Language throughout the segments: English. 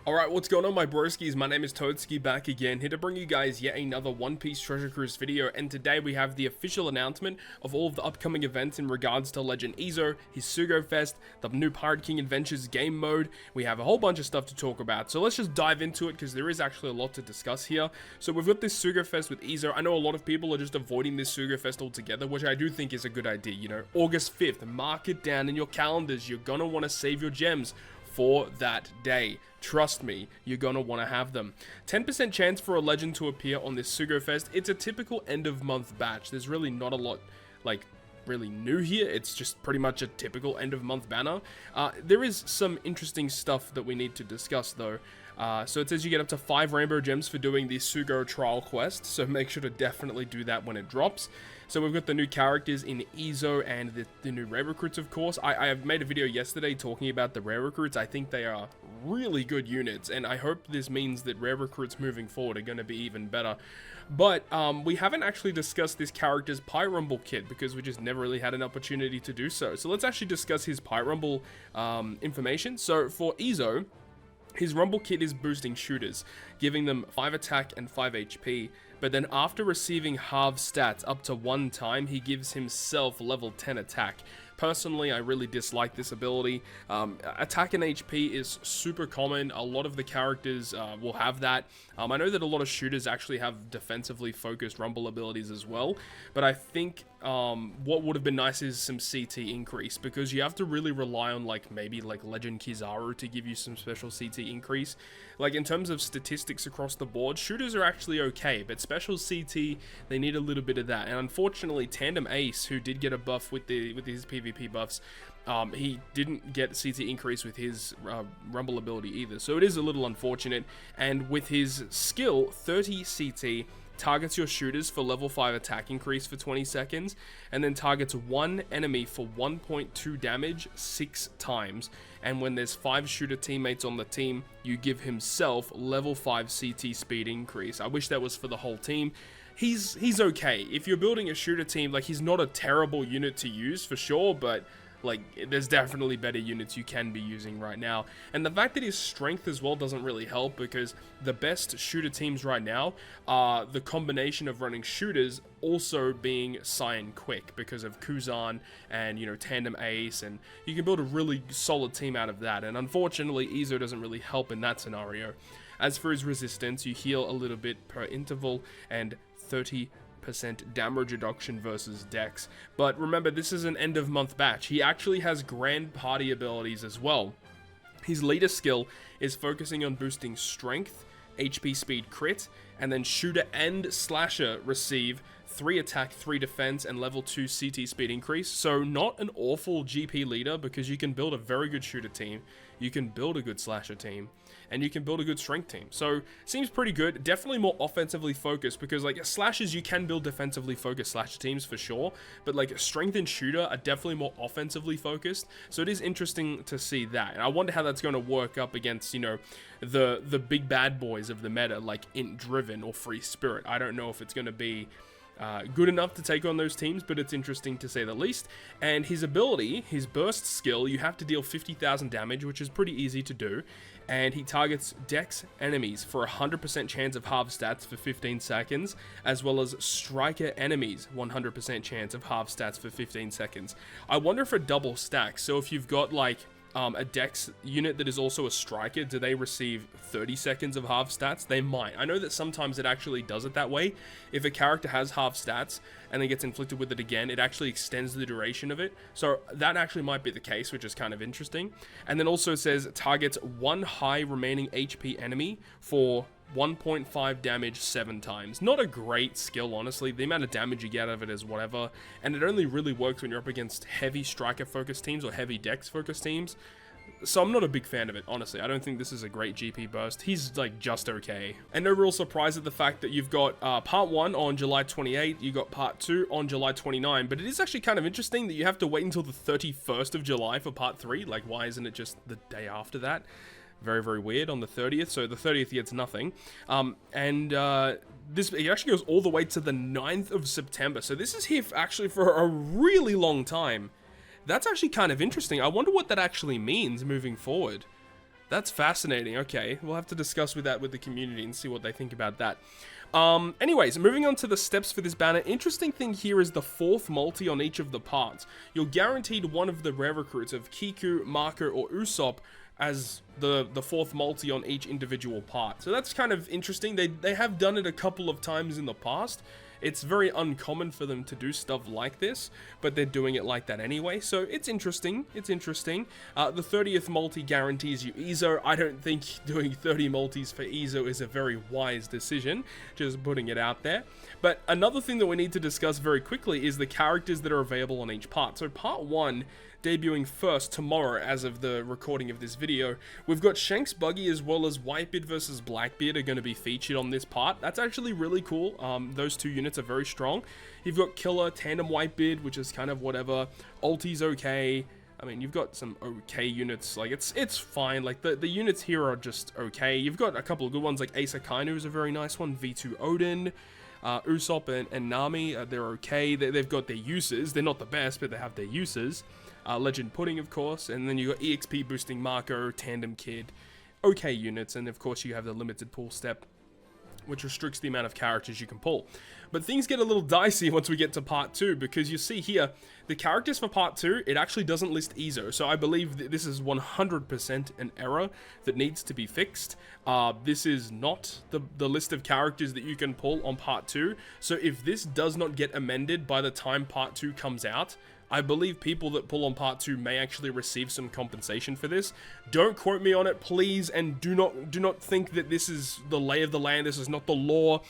Alright, what's going on my broskies? My name is Toadskii, back again, here to bring you guys yet another One Piece Treasure Cruise video, and today we have the official announcement of all of the upcoming events in regards to Legend Izo, his Sugo-Fest, the new Pirate King Adventures game mode. We have a whole bunch of stuff to talk about, so let's just dive into it because there is actually a lot to discuss here. So we've got this Sugo-Fest with Izo. I know a lot of people are just avoiding this Sugo-Fest altogether, which I do think is a good idea, you know. August 5th, mark it down in your calendars, you're gonna want to save your gems for that day. Trust me, you're gonna want to have them. 10% chance for a legend to appear on this Sugo-Fest. It's a typical end of month batch. There's really not a lot like really new here. It's just pretty much a typical end of month banner. There is some interesting stuff that we need to discuss though. So it says you get up to 5 rainbow gems for doing the Sugo trial quest, so make sure to definitely do that when it drops. So we've got the new characters in Izo and the new rare recruits, of course. I have made a video yesterday talking about the rare recruits. I think they are really good units, and I hope this means that rare recruits moving forward are going to be even better. But we haven't actually discussed this character's Pirate Rumble kit because we just never really had an opportunity to do so. So let's actually discuss his Pirate Rumble information. So for Izo, his Rumble Kit is boosting shooters, giving them 5 attack and 5 HP, but then after receiving half stats up to 1 time, he gives himself level 10 attack. Personally, I really dislike this ability. Attack and HP is super common. A lot of the characters will have that. I know that a lot of shooters actually have defensively focused Rumble abilities as well, but I think what would have been nice is some CT increase, because you have to really rely on maybe Legend Kizaru to give you some special CT increase. Like in terms of statistics across the board, shooters are actually okay, but special CT, they need a little bit of that. And unfortunately, Tandem Ace, who did get a buff with his PvP buffs, he didn't get CT increase with his Rumble ability either. So it is a little unfortunate. And with his skill, 30 CT, targets your shooters for level 5 attack increase for 20 seconds, and then targets one enemy for 1.2 damage 6 times. And when there's 5 shooter teammates on the team, you give himself level 5 CT speed increase. I wish that was for the whole team. He's okay. If you're building a shooter team, he's not a terrible unit to use for sure, but there's definitely better units you can be using right now. And the fact that his strength as well doesn't really help, because the best shooter teams right now are the combination of running shooters also being Cyan quick because of Kuzan and, you know, Tandem Ace, and you can build a really solid team out of that. And unfortunately, Izo doesn't really help in that scenario. As for his resistance, you heal a little bit per interval and 30% damage reduction versus Dex. But remember, this is an end of month batch. He actually has grand party abilities as well. His leader skill is focusing on boosting strength, HP speed crit, and then shooter and slasher receive 3 attack, 3 defense, and level 2 CT speed increase. So not an awful GP leader, because you can build a very good shooter team, you can build a good slasher team, and you can build a good strength team. So seems pretty good. Definitely more offensively focused, because slashers, you can build defensively focused slasher teams for sure, but strength and shooter are definitely more offensively focused. So it is interesting to see that, and I wonder how that's going to work up against, you know, the big bad boys of the meta like Int Driven or Free Spirit. I don't know if it's going to be good enough to take on those teams, but it's interesting to say the least. And his ability, his burst skill, you have to deal 50,000 damage, which is pretty easy to do. And he targets Dex enemies for 100% chance of half stats for 15 seconds, as well as striker enemies, 100% chance of half stats for 15 seconds. I wonder if it double stacks. So if you've got a Dex unit that is also a striker, do they receive 30 seconds of half stats? They might. I know that sometimes it actually does it that way. If a character has half stats and then gets inflicted with it again, it actually extends the duration of it. So that actually might be the case, which is kind of interesting. And then also says targets 1 high remaining HP enemy for 1.5 damage 7 times. Not a great skill, honestly. The amount of damage you get out of it is whatever, and it only really works when you're up against heavy striker focused teams or heavy Dex focused teams. So I'm not a big fan of it, honestly. I don't think this is a great GP burst. He's just okay. And no real surprise at the fact that you've got part 1 on July 28, you got part 2 on July 29, but it is actually kind of interesting that you have to wait until the 31st of July for part 3. Why isn't it just the day after that? Very, very weird on the 30th. So the 30th gets nothing. This it actually goes all the way to the 9th of September. So this is here actually for a really long time. That's actually kind of interesting. I wonder what that actually means moving forward. That's fascinating. Okay, we'll have to discuss with the community and see what they think about that. Anyways, moving on to the steps for this banner. Interesting thing here is the 4th multi on each of the parts. You're guaranteed one of the rare recruits of Kiku, Marco, or Usopp as the 4th multi on each individual part. So that's kind of interesting. They have done it a couple of times in the past. It's very uncommon for them to do stuff like this, but they're doing it like that anyway, so it's interesting. It's interesting. The 30th multi guarantees you Izo. I don't think doing 30 multis for Izo is a very wise decision, just putting it out there. But another thing that we need to discuss very quickly is the characters that are available on each part. So part 1, debuting first tomorrow as of the recording of this video, we've got Shanks Buggy as well as Whitebeard versus Blackbeard are going to be featured on this part. That's actually really cool. Those 2 units are very strong. You've got Killer, Tandem Whitebeard, which is kind of whatever. Ulti's okay. I mean, you've got some okay units. Like, it's fine. Like, the units here are just okay. You've got a couple of good ones, like Asa Kainu is a very nice one. V2 Odin. Usopp and Nami, they're okay. They've got their uses. They're not the best, but they have their uses. Legend Pudding, of course, and then you got EXP boosting Marco, Tandem Kid, okay units, and of course you have the limited pull step, which restricts the amount of characters you can pull. But things get a little dicey once we get to part 2, because you see here, the characters for part 2, it actually doesn't list Izo, so I believe that this is 100% an error that needs to be fixed. This is not the list of characters that you can pull on part 2, so if this does not get amended by the time part 2 comes out, I believe people that pull on part 2 may actually receive some compensation for this. Don't quote me on it, please, and do not think that this is the lay of the land. This is not the law.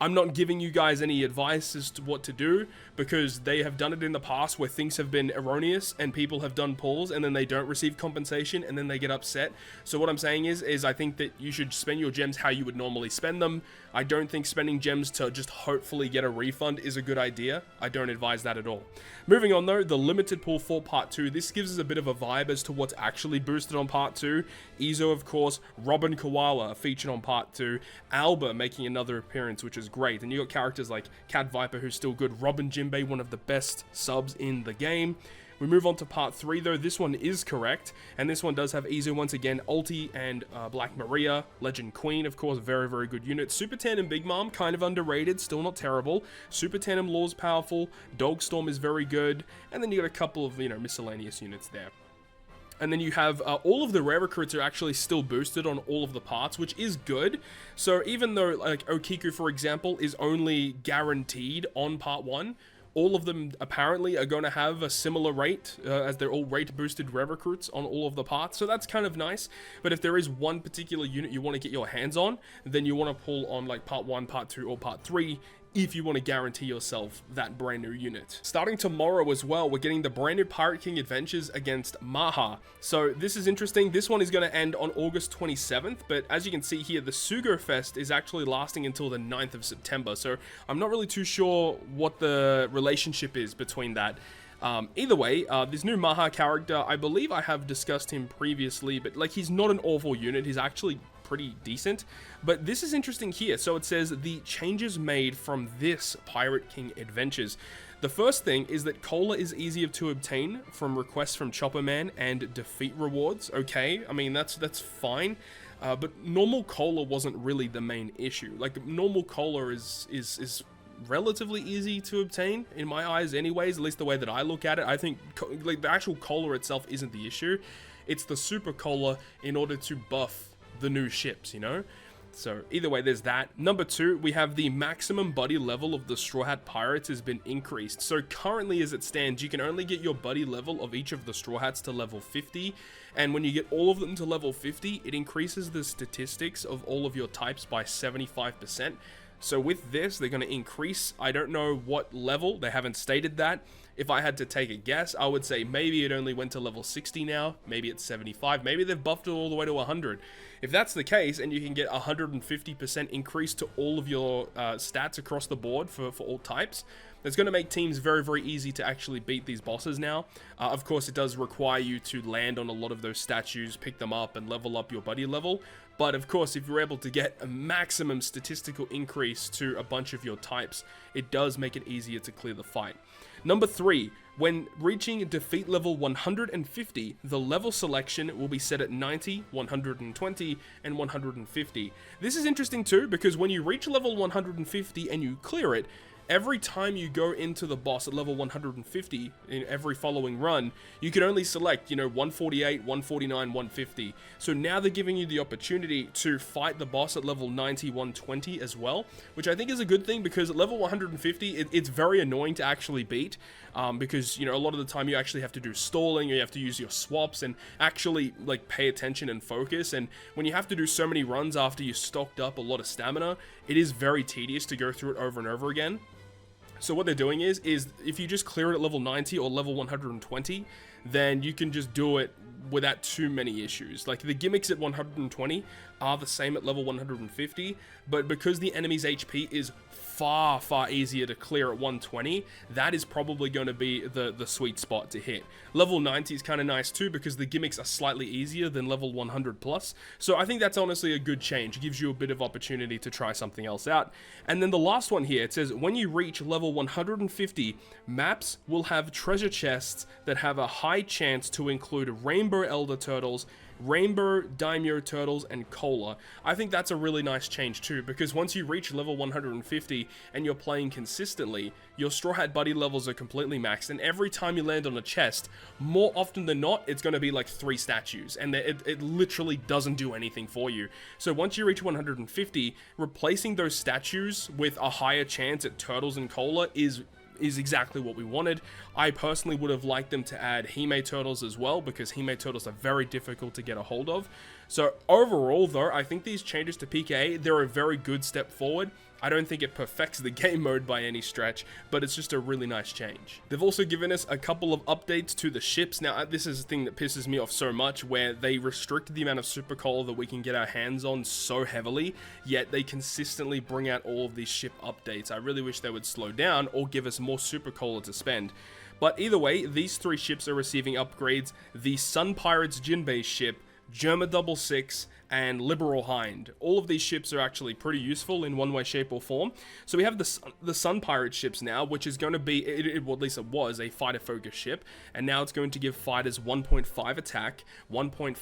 I'm not giving you guys any advice as to what to do, because they have done it in the past where things have been erroneous and people have done pulls and then they don't receive compensation and then they get upset. So what I'm saying is I think that you should spend your gems how you would normally spend them. I don't think spending gems to just hopefully get a refund is a good idea. I don't advise that at all. Moving on though, the limited pull for part 2. This gives us a bit of a vibe as to what's actually boosted on part 2. Izo, of course, Robin Koala featured on part 2. Alba making another appearance, which is great. And you got characters like Cat Viper, who's still good. Robin Jinbei, one of the best subs in the game. We move on to part 3 though. This one is correct, and this one does have Izo once again, Ulti and Black Maria, Legend Queen, of course, very, very good unit. Super Tandem Big Mom, kind of underrated, still not terrible. Super Tandem Law's powerful, Dogstorm is very good, and then you got a couple of, miscellaneous units there. And then you have all of the rare recruits are actually still boosted on all of the parts, which is good. So even though, like, Okiku, for example, is only guaranteed on part 1, all of them apparently are going to have a similar rate, as they're all rate boosted rare recruits on all of the parts, so that's kind of nice. But if there is one particular unit you want to get your hands on, then you want to pull on like part 1, part 2, or part 3, if you want to guarantee yourself that brand new unit. Starting tomorrow as well, we're getting the brand new Pirate King Adventures against Maha. So this is interesting. This one is going to end on August 27th, but as you can see here, the Sugo-Fest is actually lasting until the 9th of September. So I'm not really too sure what the relationship is between that. Either way, this new Maha character, I believe I have discussed him previously, but like, he's not an awful unit. He's actually pretty decent, but this is interesting here. So it says the changes made from this Pirate King Adventures. The first thing is that Cola is easier to obtain from requests from Chopper Man and defeat rewards. Okay, I mean, that's fine. But normal Cola wasn't really the main issue. Like, normal Cola is relatively easy to obtain in my eyes anyways, at least the way that I look at it. I think like the actual Cola itself isn't the issue. It's the Super Cola in order to buff the new ships, So either way, there's that. Number 2, we have the maximum buddy level of the Straw Hat Pirates has been increased. So currently as it stands, you can only get your buddy level of each of the Straw Hats to level 50. And when you get all of them to level 50, it increases the statistics of all of your types by 75%. So with this, they're going to increase, I don't know what level, they haven't stated that. If I had to take a guess, I would say maybe it only went to level 60 now, maybe it's 75, maybe they've buffed it all the way to 100. If that's the case, and you can get 150% increase to all of your stats across the board for all types, That's going to make teams very, very easy to actually beat these bosses now. Of course, it does require you to land on a lot of those statues, pick them up, and level up your buddy level. But of course, if you're able to get a maximum statistical increase to a bunch of your types, it does make it easier to clear the fight. Number 3, when reaching defeat level 150, the level selection will be set at 90, 120, and 150. This is interesting too, because when you reach level 150 and you clear it, every time you go into the boss at level 150 in every following run, you can only select, 148, 149, 150. So now they're giving you the opportunity to fight the boss at level 90, 120 as well, which I think is a good thing, because at level 150, it's very annoying to actually beat, because, a lot of the time you actually have to do stalling, or you have to use your swaps and actually, pay attention and focus. And when you have to do so many runs after you stocked up a lot of stamina, it is very tedious to go through it over and over again. So what they're doing is if you just clear it at level 90 or level 120, then you can just do it without too many issues. Like, the gimmicks at 120 are the same at level 150, but because the enemy's HP is far, far easier to clear at 120, that is probably going to be the sweet spot to hit. Level 90 is kind of nice too, because the gimmicks are slightly easier than level 100 plus. So I think that's honestly a good change. It gives you a bit of opportunity to try something else out. And then the last one here, it says when you reach level 150, maps will have treasure chests that have a high chance to include rainbow elder turtles, rainbow daimyo turtles, and cola. I think that's a really nice change too, because once you reach level 150 and you're playing consistently, your Straw Hat buddy levels are completely maxed, and every time you land on a chest, more often than not, it's going to be like 3 statues, and it literally doesn't do anything for you. So once you reach 150, replacing those statues with a higher chance at turtles and cola is exactly what we wanted. I personally would have liked them to add Hime turtles as well, because Hime turtles are very difficult to get a hold of. So overall though, I think these changes to PKA, they're a very good step forward. I don't think it perfects the game mode by any stretch, but it's just a really nice change. They've also given us a couple of updates to the ships. Now, this is the thing that pisses me off so much, where they restrict the amount of super cola that we can get our hands on so heavily, yet they consistently bring out all of these ship updates. I really wish they would slow down or give us more super cola to spend. But either way, these 3 ships are receiving upgrades: the Sun Pirates Jinbei ship, Germa 66, and Liberal Hind. All of these ships are actually pretty useful in one way, shape, or form. So we have the Sun Pirate ships now, which is going to be, well, at least it was, a fighter-focused ship, and now it's going to give fighters 1.5 attack, 1.5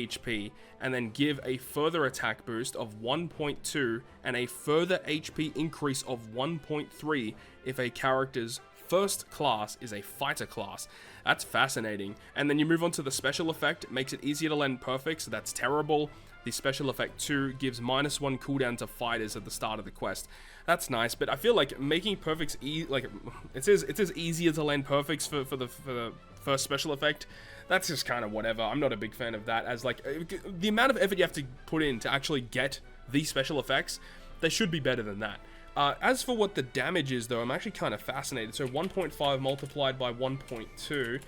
HP, and then give a further attack boost of 1.2, and a further HP increase of 1.3 if a character's first class is a fighter class. That's fascinating. And then you move on to the special effect. It makes it easier to land perfects, so that's terrible. The special effect 2 gives -1 cooldown to fighters at the start of the quest. That's nice, but I feel like making perfects it says easier to land perfects for the first special effect. That's just kind of whatever. I'm not a big fan of that, as the amount of effort you have to put in to actually get these special effects, they should be better than that. As for what the damage is, though, I'm actually kind of fascinated. So 1.5 multiplied by 1.2.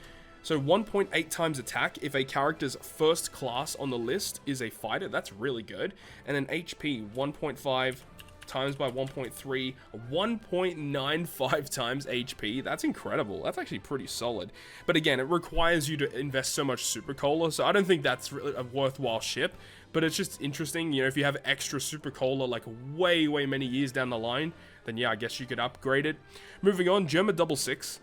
So 1.8 times attack if a character's first class on the list is a fighter. That's really good. And then HP, 1.5 times by 1.3, 1.95 times HP. That's incredible. That's actually pretty solid. But again, it requires you to invest so much super cola, so I don't think that's really a worthwhile ship. But it's just interesting, if you have extra super cola way many years down the line, then yeah, I guess you could upgrade it. Moving on, Germa 66.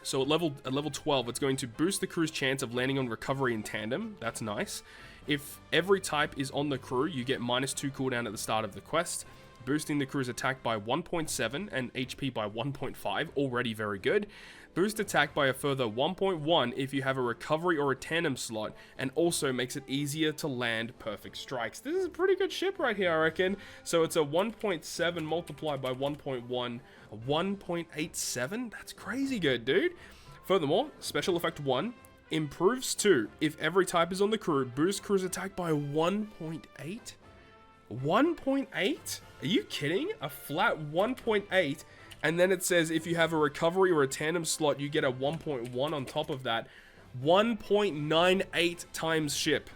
So at level 12, it's going to boost the crew's chance of landing on recovery in tandem. That's nice. If every type is on the crew, you get -2 cooldown at the start of the quest, boosting the crew's attack by 1.7 and HP by 1.5, already very good. Boost attack by a further 1.1 if you have a recovery or a tandem slot, and also makes it easier to land perfect strikes. This is a pretty good ship right here, I reckon. So it's a 1.7 multiplied by 1.1, 1.87? That's crazy good, dude. Furthermore, special effect 1, improves 2 if every type is on the crew, boost crew's attack by 1.8? 1.8? Are you kidding? A flat 1.8, and then it says if you have a recovery or a tandem slot, you get a 1.1 on top of that. 1.98 times ship.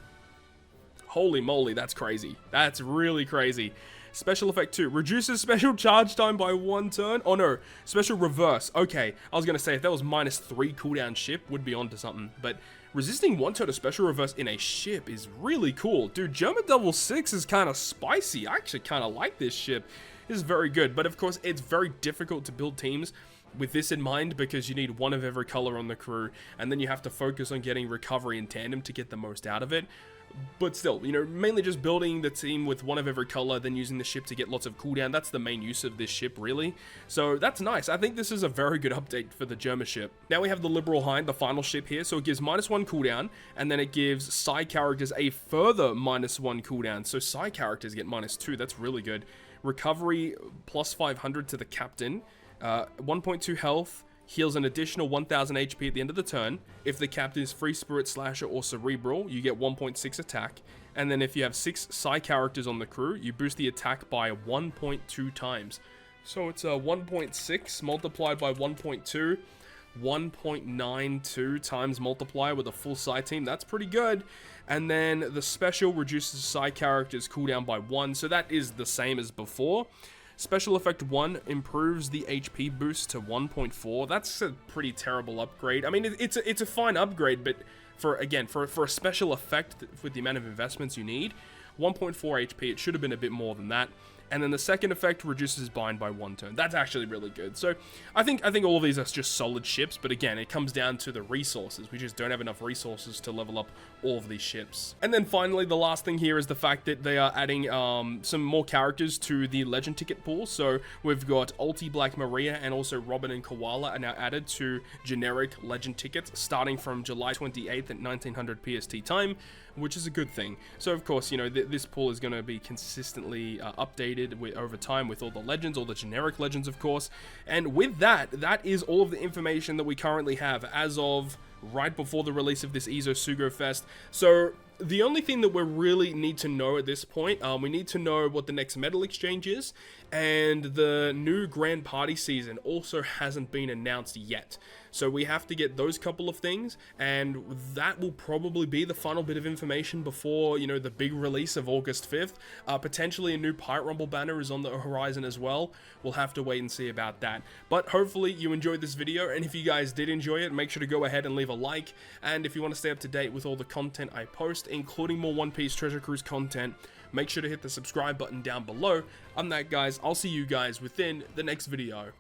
Holy moly, that's crazy. That's really crazy. Special effect 2, reduces special charge time by 1 turn. Oh no, special reverse. Okay, I was gonna say if that was -3 cooldown ship, would be onto something. But resisting 1 turn of special reverse in a ship is really cool. Dude, German Double 6 is kind of spicy. I actually kind of like this ship. This is very good, but of course it's very difficult to build teams with this in mind because you need 1 of every color on the crew, and then you have to focus on getting recovery in tandem to get the most out of it. But still, you know, mainly just building the team with 1 of every color, then using the ship to get lots of cooldown. That's the main use of this ship, really. So that's nice. I think this is a very good update for the German ship. Now we have the Liberal Hind, the final ship here. So it gives -1 cooldown, and then it gives side characters a further -1 cooldown. So side characters get -2. That's really good. Recovery +500 to the captain. 1.2 health. Heals an additional 1000 HP at the end of the turn. If the captain is Free Spirit, Slasher, or Cerebral, you get 1.6 attack. And then if you have 6 side characters on the crew, you boost the attack by 1.2 times. So it's 1.6 multiplied by 1.2. 1.92 times multiplier with a full side team. That's pretty good. And then the special reduces side characters cooldown by 1. So that is the same as before. Special effect 1 improves the HP boost to 1.4. That's a pretty terrible upgrade. I mean, it's a fine upgrade, but for a special effect with the amount of investments you need, 1.4 HP, it should have been a bit more than that. And then the second effect reduces bind by 1 turn. That's actually really good. So I think all of these are just solid ships, but again, it comes down to the resources. We just don't have enough resources to level up all of these ships. And then finally, the last thing here is the fact that they are adding some more characters to the legend ticket pool. So we've got Ulti Black Maria and also Robin and Koala are now added to generic legend tickets starting from July 28th at 1900 PST time, which is a good thing. So of course, you know, this pool is going to be consistently updated over time with all the legends, all the generic legends, of course. And with that is all of the information that we currently have as of right before the release of this Izo Sugo-Fest. So the only thing that we really need to know at this point, we need to know what the next medal exchange is, and the new Grand Party season also hasn't been announced yet. So we have to get those couple of things, and that will probably be the final bit of information before, you know, the big release of August 5th. Potentially a new Pirate Rumble banner is on the horizon as well. We'll have to wait and see about that. But hopefully you enjoyed this video, and if you guys did enjoy it, make sure to go ahead and leave a like. And if you want to stay up to date with all the content I post, including more One Piece Treasure Cruise content, make sure to hit the subscribe button down below. I'm that, guys. I'll see you guys within the next video.